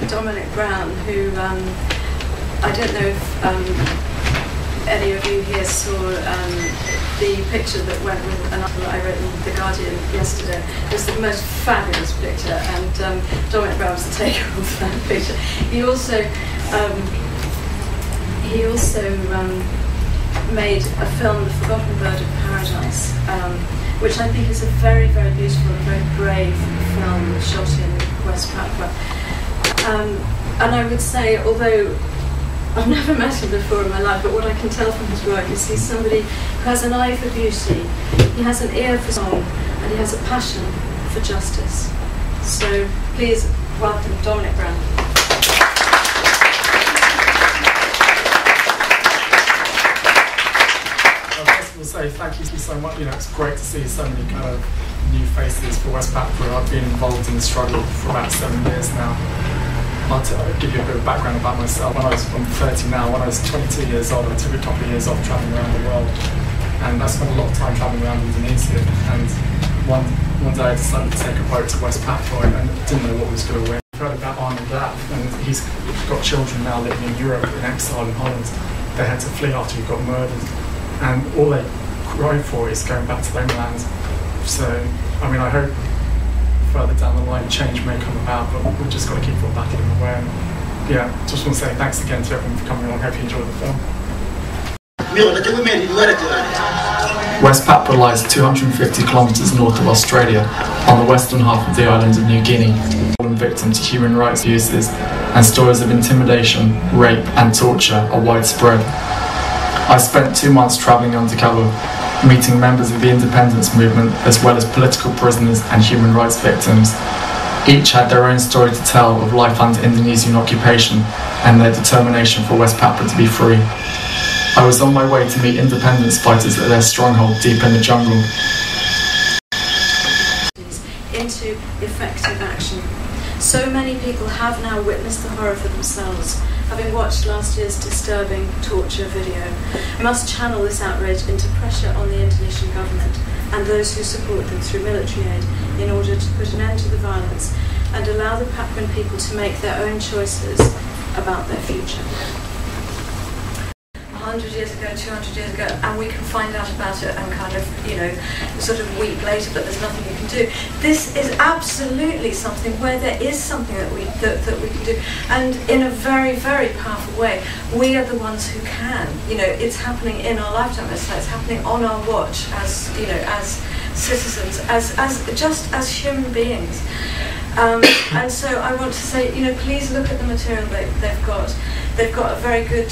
Dominic Brown, who I don't know if any of you here saw the picture that went with an article that I wrote in The Guardian yesterday. It was the most fabulous picture, and Dominic Brown was the taker of that picture. He also made a film, The Forgotten Bird of Paradise, which I think is a very, very beautiful and very brave film shot in West Papua. And I would say, although I've never met him before in my life, but what I can tell from his work is he's somebody who has an eye for beauty, he has an ear for song, and he has a passion for justice. So please welcome Dominic Brown. First of all, say thank you so much. You know, it's great to see so many kind of new faces for West Papua. I've been involved in the struggle for about 7 years now. I'll give you a bit of background about myself. I'm 30 now. When I was 22 years old, I took a couple of years off travelling around the world, and I spent a lot of time travelling around Indonesia. And one day I decided to take a boat to West Papua and didn't know what was going to win. I heard about Arnold Lapp, and he's got children now living in Europe in exile in Holland. They had to flee after he got murdered, and all they cry for is going back to their land. So, I mean, I hope further down the line change may come about, but we've just got to keep on battling away. And yeah, just want to say thanks again to everyone for coming along. Hope you enjoyed the film. West Papua lies 250 kilometres north of Australia, on the western half of the island of New Guinea. Fallen victim to human rights abuses, and stories of intimidation, rape and torture are widespread. I spent 2 months travelling undercover, meeting members of the independence movement as well as political prisoners and human rights victims. Each had their own story to tell of life under Indonesian occupation and their determination for West Papua to be free. I was on my way to meet independence fighters at their stronghold deep in the jungle. Into effective action. So many people have now witnessed the horror for themselves, having watched last year's disturbing torture video. We must channel this outrage into pressure on the Indonesian government and those who support them through military aid in order to put an end to the violence and allow the Papuan people to make their own choices about their future. 100 years ago, 200 years ago, and we can find out about it and kind of, you know, sort of week later, but there's nothing you can do. This is absolutely something where there is something that we can do, and in a very, very powerful way. We are the ones who can. You know, it's happening in our lifetime. It's happening on our watch, as you know, as citizens, just as human beings. And so I want to say, you know, please look at the material they've got. They've got a very good